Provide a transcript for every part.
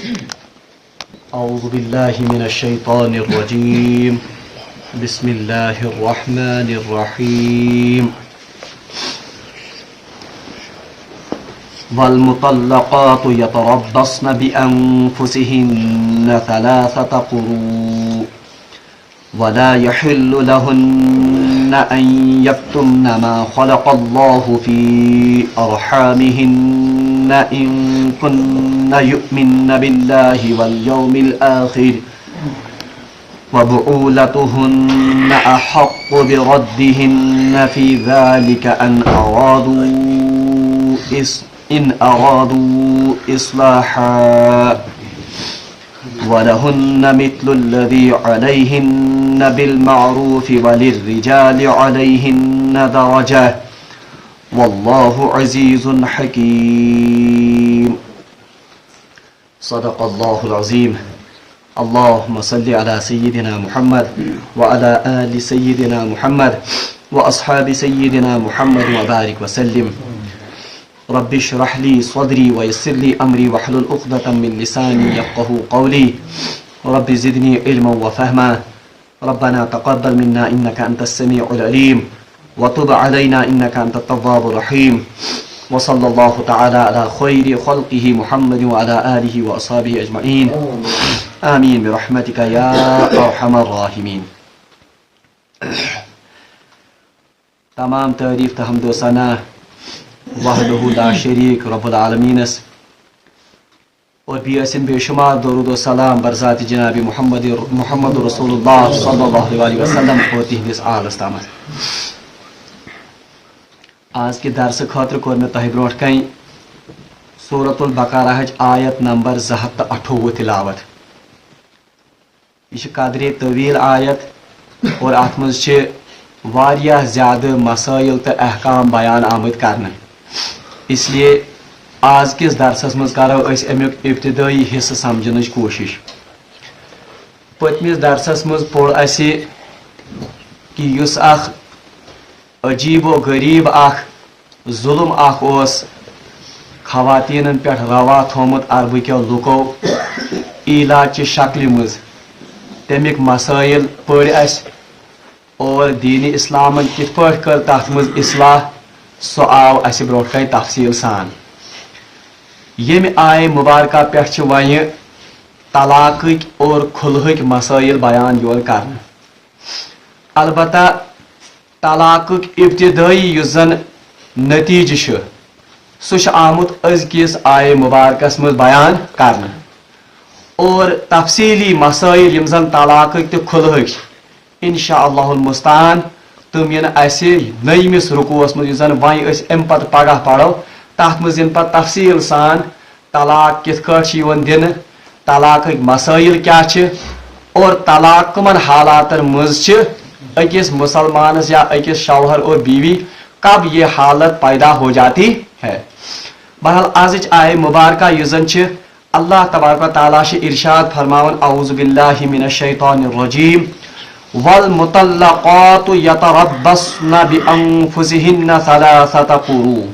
أعوذ بالله من الشيطان الرجيم بسم الله الرحمن الرحيم والمطلقات يتربصن بأنفسهن 3 قروء ولا يحل لهن أن يكتمن ما خلق الله في أرحامهن إن كن يؤمن بالله واليوم الآخر وبعولتهن أحق بردهن في ذلك إن أرادوا إصلاحا ولهن مثل الذي عليهن بالمعروف وللرجال عليهن درجة والله عزيز حكيم صدق الله العظيم اللهم صل على سيدنا محمد وعلى آل سيدنا محمد وأصحاب سيدنا محمد وبارك وسلم رب اشرح لي صدري ويسر لي أمري واحلل عقدة من لساني يفقهوا قولي رب زدني علما وفهما ربنا تقبل منا إنك أنت السميع العليم وتب علينا إنك أنت التواب الرحيم وصلى الله تعالى على خير خلقه محمد وعلى آله وأصحابه أجمعين آمين برحمتك يا أرحم الراحمين. تمام تعریف تحمد و ثنا وحدہ لا شریک رب العالمینس اور بیسن بے شمار درود و سلام برذات جناب محمد رسول اللہ صلی اللہ علیہ وسلم اور تہندس آلس تامت. آج کے درس خاطر کور میں تہ برونٹ کن سورۃ البقرہ آیت نمبر 228 تلاوت. یہ قدر طویل آیت اور ات مز واریاہ زیادہ مسائل تو احکام بیان آمد کرنے، اس لیے آج کس درسس مز کرو اس امیک ابتدائی حصہ سمجھنچ کوشش. پتمس درسس مز پوڑ اسی کہ یس اخ عجیب و غریب اخ ظلم اخ اوس خواتین پہ روا تھومت عربکیو لوکو علاج چہ شکل مز تمیک مسائل پڑ اس اور دین اسلام کت پہ کر تر مز اصلاح سو آو اس برونٹ کن تفصیل سان. یم آئے مبارکہ پہ ون طلاق اور خلہک مسائل بیان یور کرنا. البتہ طلاق ابتدائی یس زن نتیجہ سہ آمت ازکس آئے مبارکس مز بیان کرنا اور تفصیلی مسائل یم زن طلاق تو خلہک انشاء اللہ المستعان تم ین اسہ نئیمس رکوس مز زن ون ام پتہ پگہ پڑو تر مز ین پتہ تفصیل سان طلاق کت کٹ دن، طلاق مسائل کیا اور طلاق کمن حالات مز اکس مسلمانس یا اکس شوہر اور بیوی کب یہ حالت پیدا ہو جاتی ہے. بہرحال آج آئے مبارکہ یہ زن اللہ تبارک و تعالیٰ ارشاد فرماون اعوذ باللہ من الشیطان الرجیم والمطلقات یتربصن بانفسہن 3 قروء،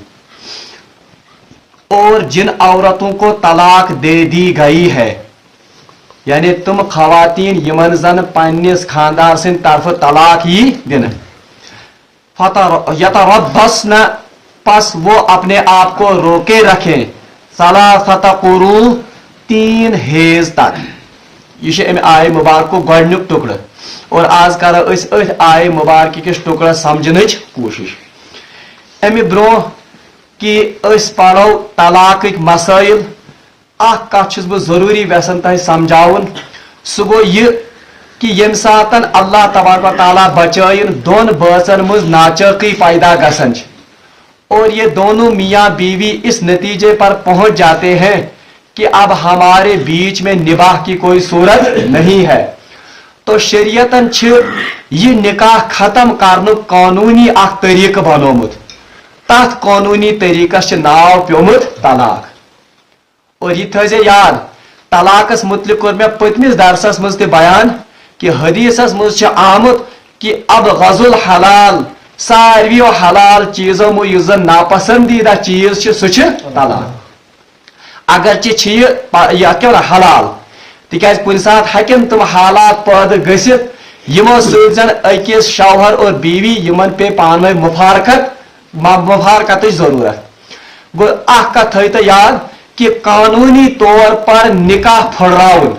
اور جن عورتوں کو طلاق دے دی گئی ہے یعنی تم خواتین یمن زن پنس خاندار سن طرف طلاق ہی دن یتربصن پس وہ اپنے آپ کو روکے رکھیں 3 قروء 3 حیض تک. یہ ام آئے مبارک گۄڈنیُک ٹکڑٕ اور آز کرو اس آئے مبارک کس ٹکڑس سمجھنچ کوشش. امہ برو کہ اس پڑھو طلاق مسائل اخ کت چھس بہ ضروری ویسن تہ سمجھاون سہ گو یہ کہ یم ساتن اللہ تبارک و تعالیٰ بچائن دون بٲژن مز ناچاقی پیدا گژھان اور یہ دونوں میاں بیوی اس نتیجے پر پہنچ جاتے ہیں کہ اب ہمارے بیچ میں نباہ کی کوئی صورت نہیں ہے، تو شریعتن یہ نکاح ختم کرنے قانونی اخ طریقہ بنومت. تات قانونی طریقس ناو پیومت طلاق. اور یہ تھے یاد طلاقس متعلق کور میں پتمس درسس مز تہ بیان کہ حدیثس مز آمت کہ اب غزل حلال سارویو حلال چیزوں مو یس زن ناپسندیدہ چیز سہ طلاق. اگرچہ یہ کیا حلال تکیاز کن سات ہکن تم حالات پید گھت یمو سن اکس شوہر اور بیوی یمن پہ پان مفارقت ضرورت گو اخ کت تھو یاد کہ قانونی طور پر نکاح پھڑراؤن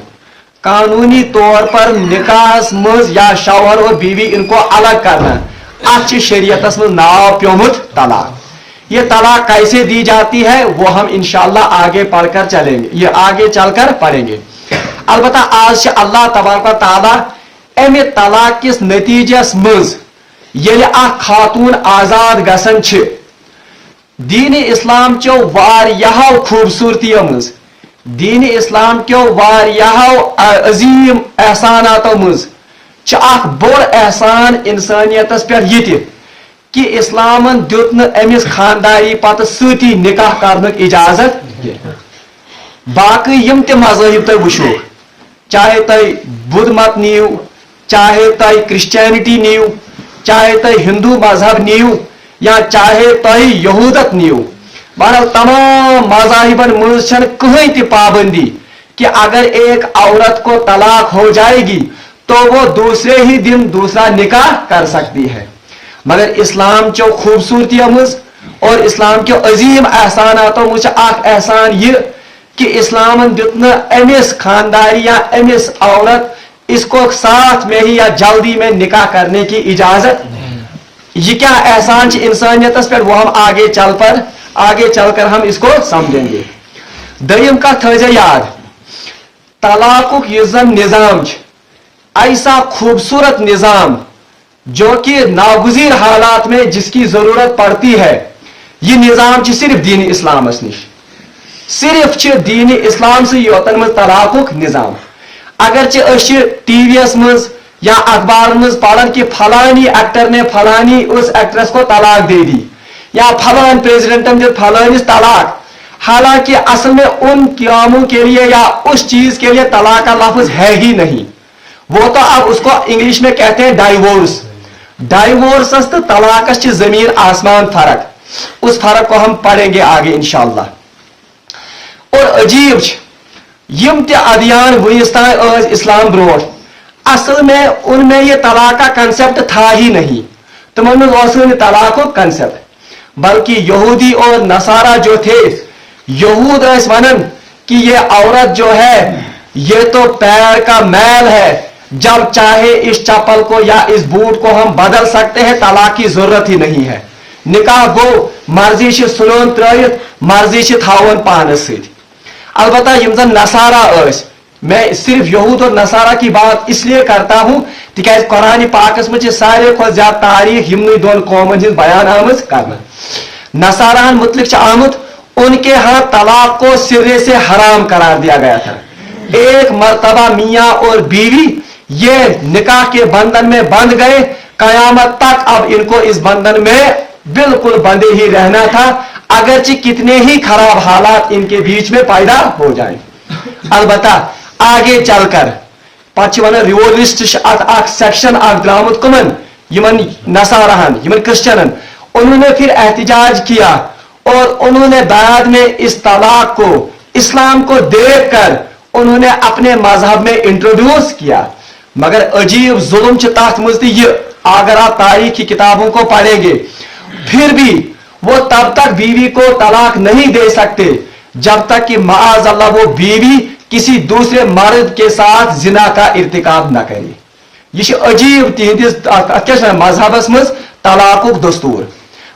قانونی طور پر نکاح مز یا شوہر اور بیوی ان کو الگ کرنا ات شریعت مز ناو پیومت طلاق یہ طلاق کیسے دی جاتی ہے وہ ہم انشاءاللہ آگے پڑھ کر چلیں گے یہ آگے چل کر پڑھیں گے البتہ آج اللہ تبارک و تعالی امہ طلاق کس نتیجس مز یل اخ خاتون آزاد گسن دین اسلام چو واریاہو خوبصورتی مز دین اسلام کیو واریاہو عظیم احساناتو مز اخ بڑ احسان انسانیتس پہ یہ کہ اسلامن دیت امس خانداری پتہ ستی نکاح کرنک اجازت باقی یم تہ مذاہب تہ وچھو چاہے تہ بدھ مت نیو چاہے تہ کرسچینٹی نیو چاہے تہ ہندو مذہب نیو یا چاہے تہ یہودت نیو بہرحال تمام مذاہبن مز کہیں تہ پابندی کہ اگر ایک عورت کو طلاق ہو جائے گی تو وہ دوسرے ہی دن دوسرا نکاح کر سکتی ہے مگر اسلام چو خوبصورتی مز اور اسلام کے عظیم احساناتوں مجھ اخ احسان یہ کہ اسلام دیت امس خانداری یا امس عورت اس کو ساتھ میں ہی یا جلدی میں نکاح کرنے کی اجازت یہ کیا احسان انسانیت پر وہ ہم آگے چل کر ہم اس کو سمجھیں گے دیم کا تھوزے یاد طلاق یہ زن نظام ایسا خوبصورت نظام جو کہ ناگزیر حالات میں جس کی ضرورت پڑتی ہے یہ نظام صرف دین اسلام نش صرف دین اسلام سے یوتن مز طلاق نظام اگرچہ ٹی وی یس مز یا اخبار مز پڑھن کہ فلانی ایکٹر نے فلانی اس ایکٹریس کو طلاق دے دی یا فلان پریزیڈنٹن دے فلانس طلاق حالانکہ اصل میں ان کاموں کے لیے یا اس چیز کے لیے طلاق کا لفظ ہے ہی نہیں وہ تو اب اس کو انگلش میں کہتے ہیں ڈائیورس ڈائیورسس تو طلاقس چھ زمین آسمان فرق اس فرق کو ہم پڑھیں گے آگے انشاءاللہ اور عجیب یم تہ ادیان ونس تان اسلام بروٹ اصل میں ان میں یہ طلاق کا کنسپٹ تھا ہی نہیں تمن میں طلاق کو کنسپٹ بلکہ یہودی اور نصارہ جو تھے یہود ونن کہ یہ عورت جو ہے یہ تو پیر کا میل ہے جب چاہے اس چپل کو یا اس بوٹ کو ہم بدل سکتے ہیں طلاق کی ضرورت ہی نہیں ہے نکاح گو مرضی سنون ترائت مرضی تھاون پانس ست البتہ یم زن نصارہ میں صرف یہود اور نصارہ کی بات اس لیے کرتا ہوں تکیاز قرآن پاکس میں سارے کھت زیادہ تاریخ یمنی دون قومن ہند بیان آمت کرنا نصارہ متعلق آمت ان کے ہاں طلاق کو سرے سے حرام قرار دیا گیا تھا ایک مرتبہ میاں اور بیوی یہ نکاح کے بندھن میں بندھ گئے قیامت تک اب ان کو اس بندھن میں بالکل بندھے ہی رہنا تھا اگرچہ کتنے ہی خراب حالات ان کے بیچ میں پیدا ہو جائیں البتہ آگے چل کر پتہ ریورسٹ سیکشن درامت کمن یمن نصارہن یمن کرسچنن انہوں نے پھر احتجاج کیا اور انہوں نے بعد میں اس طلاق کو اسلام کو دیکھ کر انہوں نے اپنے مذہب میں انٹروڈیوس کیا مگر عجیب ظلم تحت مزتی یہ اگر آپ تاریخ کی کتابوں کو پڑھیں گے پھر بھی وہ تب تک بیوی کو طلاق نہیں دے سکتے جب تک کہ معاذ اللہ وہ بیوی کسی دوسرے مرد کے ساتھ زنا کا ارتکاب نہ کرے یہ عجیب تہندس مذہبس مز طلاق دستور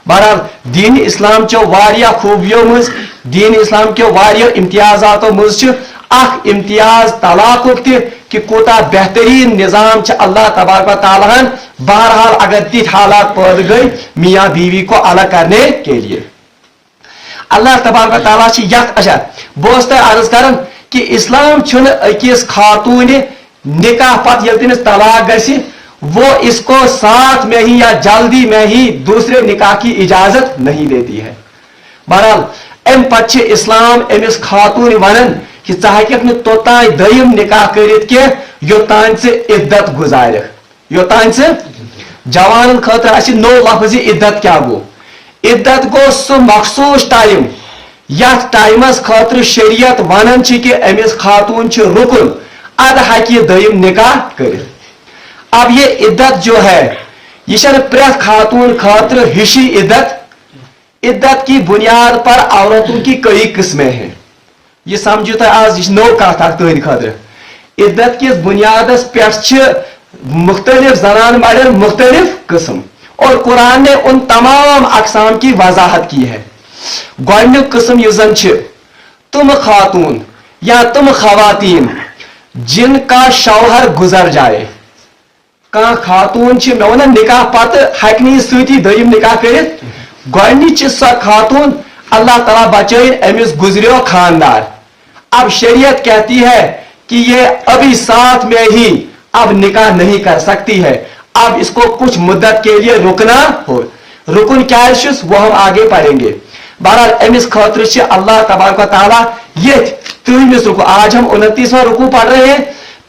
بہرحال دین اسلام چو واریاہ خوبیوں مز دین اسلام کے واریاہ امتیازاتوں مز اخ امتیاز طلاق تہ کہ کوتا بہترین نظام اللہ تبارک و تعالیٰ بہرحال اگر تیت حالات پید گئی میاں بیوی کو الگ کرنے کے لیے اللہ تبارک و تعالیٰ یت اچھا بہت تہ عرض کرن کہ اسلام چھن اکس خاتون نکاح پت یل تمس طلاق گژھِ وہ اس کو ساتھ میں ہی یا جلدی میں ہی دوسرے نکاح کی اجازت نہیں دیتی ہے بہرحال ام پتہ اسلام امس خاتون ونن کہ ژٕ ہیٚککھ نہٕ توٚتانۍ دٔیِم نکاح کٔرِتھ کینٛہہ یوٚتانۍ ژٕ عدت گزارکھ یوٚتانۍ ژٕ جوانن خٲطرٕ آسہِ نوٚو لفظ عدت کیٛاہ گوٚو عدت گوٚو سُہ مخصوٗص ٹایم یتھ ٹائمس خاطر شریعت ونان کہ امس خاتون رکن اد ہیکہ دویم نکاح کرت۔ اب یہ عدت جو ہے یہ پریت خاتون خاطر ہشی عدت کی بنیاد پر عورتوں کی کئی قسمیں ہیں۔ یہ سمجھو تو آج یہ نو کت اخ تہند خاطر عدت کس بنیاد پہ مختلف زنان مڑن مختلف قسم، اور قرآن نے ان تمام اقسام کی وضاحت کی ہے۔ گۄڈنیُک قسم یُس زن تم خاتون یا تم خواتین جن کا شوہر گزر جائے۔ کان خاتون مے ون نکاح پتہ ہیکہ ستی دویم نکاح کرت، گۄڈنِچ سۄ خاتون اللہ تعالیٰ بچائن امس گزریو خاندار، اب شریعت کہتی ہے کہ یہ ابھی ساتھ میں ہی اب نکاح نہیں کر سکتی ہے، اب اس کو کچھ مدت کے لیے رکنا ہو۔ رکن کیا ہے وہ ہم آگے پڑھیں گے۔ بہرحال امس خاطر اللہ تبارک و تعالیٰ یہ 30ویں رکو، آج ہم 29واں رکو پڑھ رہے ہیں۔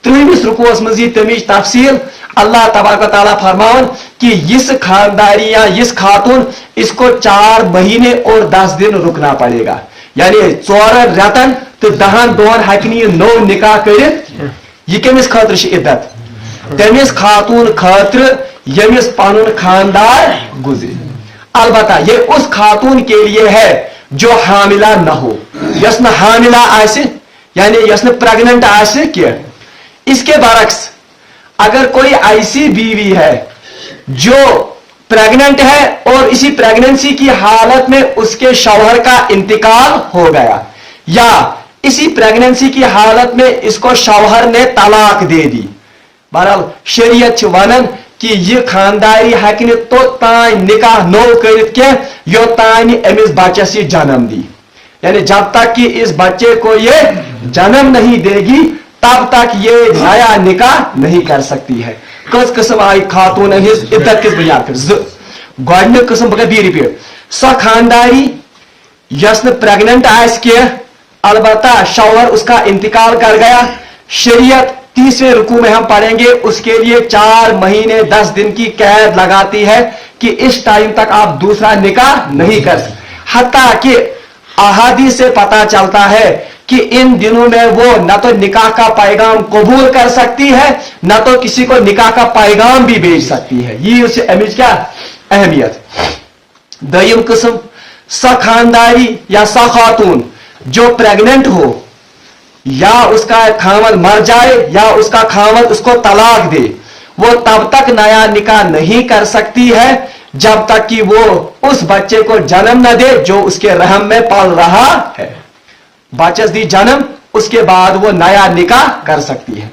30ویں رکوس مز یہ تمیچ تفصیل اللہ تبارک و تعالیٰ فرماون کہ اس خانداری یا اس خاتون اس کو 4 مہینے اور 10 دن رکنا پڑے گا، یعنی 4 رتن تو 10 دہن ہیکہ نو نکاح کرت۔ یہ کمس خاطر عدت؟ تمس خاتون خاطر یمس پن خاندار گزر۔ البتہ یہ اس خاتون کے لیے ہے جو حاملہ نہ ہو، یس نہ حاملہ آسے یعنی یس نہ پریگننٹ آسے کی۔ اس کے برعکس اگر کوئی ایسی بیوی ہے جو پریگننٹ ہے اور اسی پریگننسی کی حالت میں اس کے شوہر کا انتقال ہو گیا، یا اسی پریگننسی کی حالت میں اس کو شوہر نے طلاق دے دی، بہرحال شریعت ونان کہ یہ خانداری ہیکہ توتان نکاح نو کرت کی یوتان امس بچس یہ جنم دی، یعنی جب تک کہ اس بچے کو یہ جنم نہیں دے گی تب تک یہ نیا نکاح نہیں کر سکتی ہے۔ کس قسم آئی خاتون ہز عدت کس بنیاد پر؟ گۄڈنیُک قسم بہ بی رپیٹ سو خانداری یس نہ پریگننٹ آس کی، البتہ شوہر اس کا انتقال کر گیا۔ شریعت 30ویں رکوع میں ہم پڑھیں گے اس کے لیے 4 مہینے 10 دن کی قید لگاتی ہے کہ اس ٹائم تک آپ دوسرا نکاح نہیں کر سکتے، حتیٰ کہ احادیث سے پتہ چلتا ہے کہ ان دنوں میں وہ نہ تو نکاح کا پیغام قبول کر سکتی ہے نہ تو کسی کو نکاح کا پیغام بھی بھیج سکتی ہے۔ یہ اس امچ کیا اہمیت۔ دویم قسم سا خانداری یا سا خاتون جو پریگننٹ ہو یا اس کا خاوند مر جائے یا اس کا خاوند اس کو طلاق دے، وہ تب تک نیا نکاح نہیں کر سکتی ہے جب تک کہ وہ اس بچے کو جنم نہ دے جو اس کے رحم میں پل رہا ہے۔ بچس دی جنم اس کے بعد وہ نیا نکاح کر سکتی ہے۔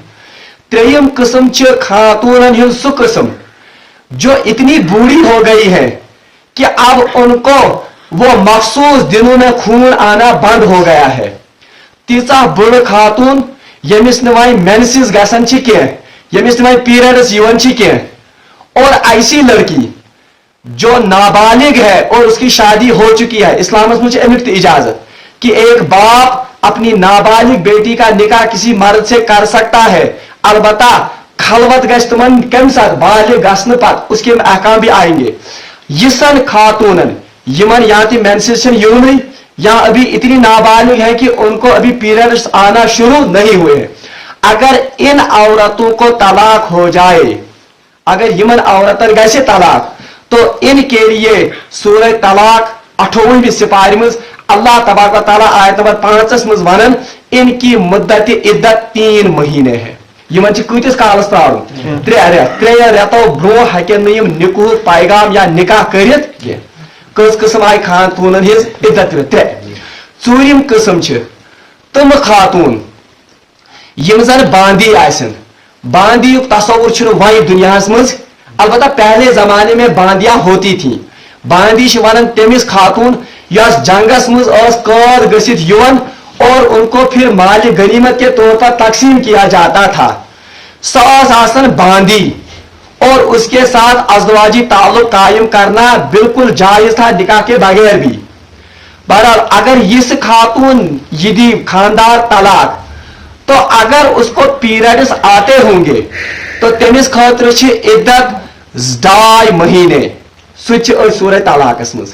3یم قسم خاتون ہند سو قسم جو اتنی بوڑھی ہو گئی ہے کہ اب ان کو وہ مخصوص دنوں میں خون آنا بند ہو گیا ہے۔ تیسا بڑ خاتون یمس وائن مینسز گسان کی، یمس وائن پیریڈس یوان کی، اور ایسی لڑکی جو نابالغ ہے اور اس کی شادی ہو چکی ہے، اسلام میں امیک اجازت کہ ایک باپ اپنی نابالغ بیٹی کا نکاح کسی مرد سے کر سکتا ہے، البتہ خلوت گھس تمن کم ساتھ بالغ گھسن پت اس کے احکام بھی آئیں گے۔ یسن خاتونن یمن یا تو مینسٹریشن یونی یا ابھی اتنی نابالغ ہے کہ ان کو ابھی پیریڈس آنا شروع نہیں ہوئے ہیں، اگر ان عورتوں کو طلاق ہو جائے، اگر یمن عورتن گھسے طلاق تو ان کے لیے سورہ طلاق 28ویں سپارہ مز اللہ تبارک و تعالیٰ آیت نمبر 5 مز ونان ان کی مدت عدت 3 مہینے ہے۔ یمن کتس کالس پرارن 3 رٮ۪تھ، 3 رٮ۪تو برو ہیکن نہ یم نکوح پیغام یا نکاح کرت کی۔ کس قسم آئی خاتونن ہز عدت 3۔ 4یم قسم تم خاتون یم زن باندی آسن۔ باندی تصور وائن دنیا مز، البتہ پہلے زمانے میں باندیاں ہوتی تھیں۔ باندی ونان تمس خاتون یس جنگس مز قید گھت یون اور ان کو پھر مال غنیمت کے طور پر تقسیم کیا جاتا تھا۔ آسن باندی اور اس کے ساتھ ازدواجی تعلق قائم کرنا بالکل جائز تھا نکاح کے بغیر بھی۔ بہرحال اگر اس خاتون یہ دی خاندار طلاق تو اگر اس کو پیریڈس آتے ہوں گے تو تمس خاطر عدت 2.5 مہینے سہ سورہ طلاق مز،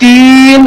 3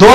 2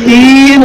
3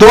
2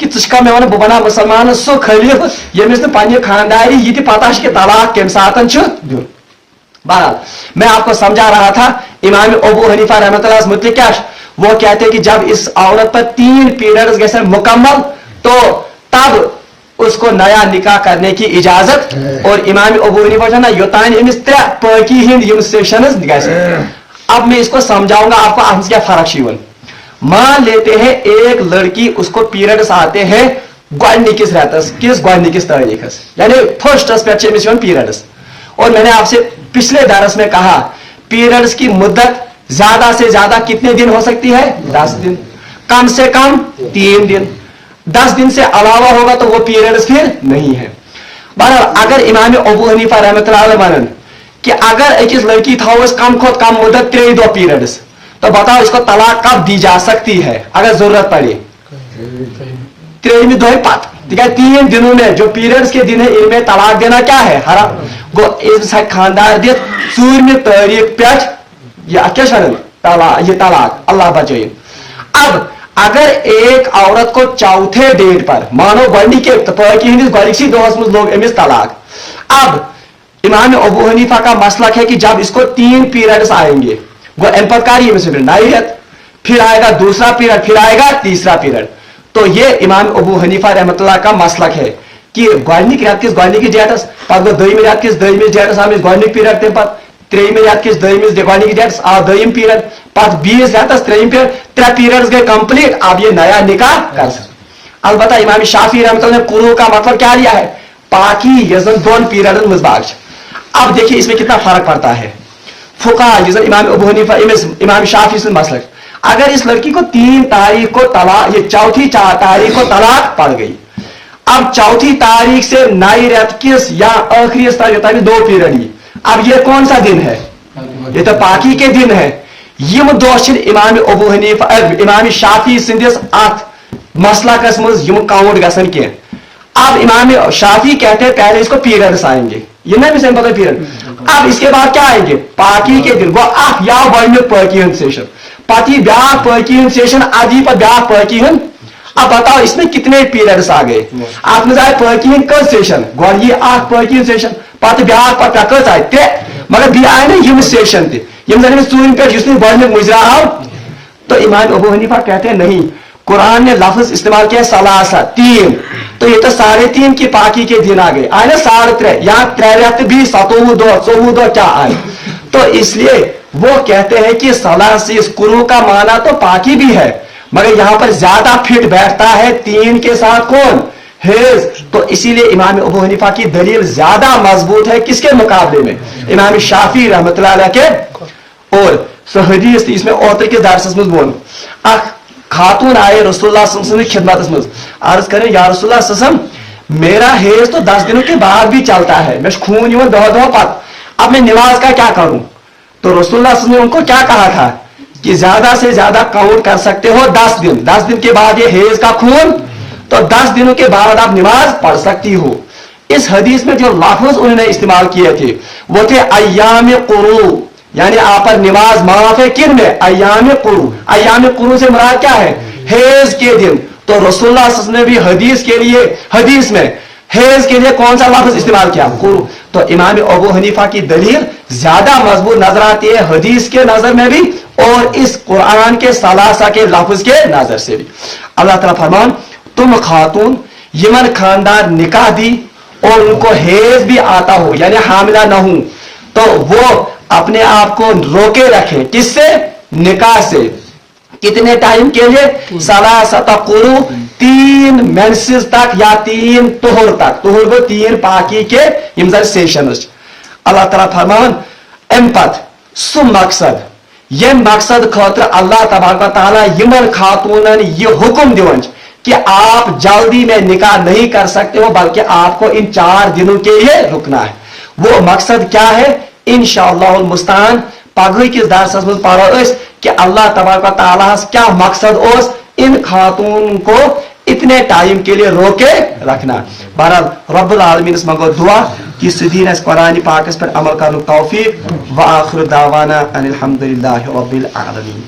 کہ ژٕ مے ون بہ بنا مسلمان سو خلیف یمس نہ پنہ خانداری یہ پتہ کہ طلاق کم ساتن دیون. بہرحال میں آپ کو سمجھا رہا تھا امام ابو حنیفہ رحمۃ اللہ متعلق کیا وہ کہتے ہیں کہ جب اس عورت پر 3 پیریڈز گژھن مکمل تو تب اس کو نیا نکاح کرنے کی اجازت. اور امام ابو حنیفہ جو ہے نا یوتان امس 3 پاکی ہند یم سیشنز گژھن. اب میں اس کو سمجھاؤں گا آپ کو آپ کیا فرق ہے. مان لیتے ہیں ایک لڑکی اس کو پیریڈز آتے ہیں گوڈنکس ریتس کس گوڈنکس تاریخس یعنی فرسٹس پہ پیریڈز. اور میں نے آپ سے پچھلے درس میں کہا پیریڈز کی مدت زیادہ سے زیادہ کتنے دن ہو سکتی ہے 10 دن کم سے کم 3 دن 10 دن سے علاوہ ہوگا تو وہ پیریڈز پھر نہیں ہے. بہرحال اگر امام ابو حنیفہ رحمۃ اللہ علیہ ونن کہ اگر ایک لڑکی تھو کم کھت کم مدت 3 دہ پیریڈز تو بتاؤ اس کو طلاق کب دی جا سکتی ہے اگر ضرورت پڑے 3 دہ پتہ. 3 دنوں میں جو پیریڈز کے دن ہے ان میں طلاق دینا کیا ہے حرام گو. خاندار دت 4 تاریخ پہ یہ طلاق اللہ بچائے. اب اگر ایک عورت کو چوتھے ڈیٹ پر مانو گوڈنک پاکی ہندس گوڈنکسی دہس مز لوگ امس طلاق. اب امام ابو حنیفہ کا مسلک ہے کہ جب اس کو 3 پیریڈز آئیں گے وہ ام پر کاری نئی ریت پھر آئے گا دوسرا پیریڈ پھر آئے گا تیسرا پیریڈ. تو یہ امام ابو حنیفہ رحمۃ اللہ کا مسلک ہے کہ گوڈنک ریت کس گوڈنکس ڈیٹس پتہ گو دویم ریت کس دویمس ڈیٹس آمس گوڈنک پیریڈ تم پتہ 3 ریت کس دویمس گوڈنکس ڈیٹس آو دویم پیریڈ پتہ 20 ریتس 3 پیریڈ 3 پیریڈز گئے کمپلیٹ. اب یہ نیا نکاح کر سکتے. البتہ امام شافعی رحمۃ اللہ نے قروء کا مطلب کیا لیا ہے پاکی یزن 2 پیریڈن مز باغ. اب دیکھیے اس میں کتنا فرق پڑتا ہے. فقہاء امام ابو حنیفہ امام شافعی سے مسلک اگر اس لڑکی کو 3 تاریخ کو طلاق یہ چوتھی تاریخ کو طلاق پڑ گئی. اب چوتھی تاریخ سے نئی ریت کس یا آخری تاریخ 2 پیریڈ ہی. اب یہ کون سا دن ہے یہ تو پاکی کے دن ہے. یم دہ امام ابو حنیفہ امام شافعی سندس ات مسلکس مز یم کاؤنٹ گژھن کی. اب امام شافعی کہتے ہیں پہلے اس کو پیریڈس آئیں گے یہ نہ بھی پتہ پیریڈ. اب اس کے بعد کیا آئیں گے پاکی کے دن گو یا گوڈنیک پاکی ہند سیشن پتہ یہ بیاکھ پاکی ہند سیشن ادی پتہ بیاکھ پاکی ہند. اب بتاؤ اس میں کتنے پیریڈس آ گئے ات مز آئے پاکی ہند کس سیشن گوڈ یہ اخ پاکی ہند سیشن پتہ بیاکھ پتہ کس آئے 3 مگر بیٚیہِ آئے نا یم سیشن تہ یم زن امس 4 پہ اس گوڈنیک مجرا آو. تو امام ابو حنیفہ کہتے ہیں نہیں قرآن نے لفظ استعمال کیا ثلاثہ 3 تو یہ تو 3.5 کی پاکی کے دن آ گئے آئے نا 3.5 یہاں 3 ریت بھی 27 دہ 14 دہ کیا آئے. تو اس لیے وہ کہتے ہیں کہ ثلاثی اس قروء کا معنی تو پاکی بھی ہے مگر یہاں پر زیادہ فٹ بیٹھتا ہے 3 کے ساتھ کون حیض. تو اسی لیے امام ابو حنیفہ کی دلیل زیادہ مضبوط ہے کس کے مقابلے میں امام شافعی رحمۃ اللہ علیہ کے. اور سو حدیث اس میں اوتر کے درسس مز بول اخ خاتون آئے رسول اللہ صلی اللہ علیہ وسلم خدمت مز عرض کریں یا رسول اللہ صلی اللہ علیہ وسلم میرا حیض تو 10 دنوں کے بعد بھی چلتا ہے میں خون یوں دہ پت اب میں نماز کا کیا کروں. تو رسول اللہ صلی اللہ علیہ وسلم نے ان کو کیا کہا تھا کہ زیادہ سے زیادہ کاؤنٹ کر سکتے ہو 10 دن کے بعد یہ حیض کا خون تو 10 دنوں کے بعد آپ نماز پڑھ سکتی ہو. اس حدیث میں جو لفظ انہوں نے استعمال کیے تھے وہ تھے ایام قروء یعنی آپ پر نماز معاف ہے کن میں ایام قروء. ایام قروء سے مراد کیا ہے حیض کے دن. تو رسول اللہ صلی اللہ علیہ وسلم نے بھی حدیث میں حیض کے لیے کون سا لفظ استعمال کیا قروء. تو امام ابو حنیفہ کی دلیل زیادہ مضبوط نظر آتی ہے حدیث کے نظر میں بھی اور اس قرآن کے ثلاثہ کے لفظ کے نظر سے بھی. اللہ تعالیٰ فرمان تم خاتون یمن خاندار نکاح دی اور ان کو حیض بھی آتا ہو یعنی حاملہ نہ ہوں تو وہ اپنے آپ کو روکے رکھیں کس سے نکاح سے. کتنے ٹائم کے لیے ثلاثۃ قروء 3 مینسز تک یا 3 طہر تک. طہر گو 3 پاکی کے یم زن سیشنز. اللہ تعالیٰ فرمان ام پت سو مقصد یم مقصد خاطر اللہ تبارک و تعالیٰ یمن خاتونن یہ حکم دیون کہ آپ جلدی میں نکاح نہیں کر سکتے ہو بلکہ آپ کو ان 4 دنوں کے لیے رکنا ہے. وہ مقصد کیا ہے انشاءاللہ المستعان پگہ کس درسس مز پڑھو اس کہ اللہ تبارک و تعالیٰ کیا مقصد اس ان خاتون کو اتنے ٹائم کے لیے روکے رکھنا. بہرحال رب العالمین اس منگو دعا کہ سدین اس قرآن پاک پر عمل کرنے توفیق. وآخر دعوانا ان الحمدللہ رب العالمین.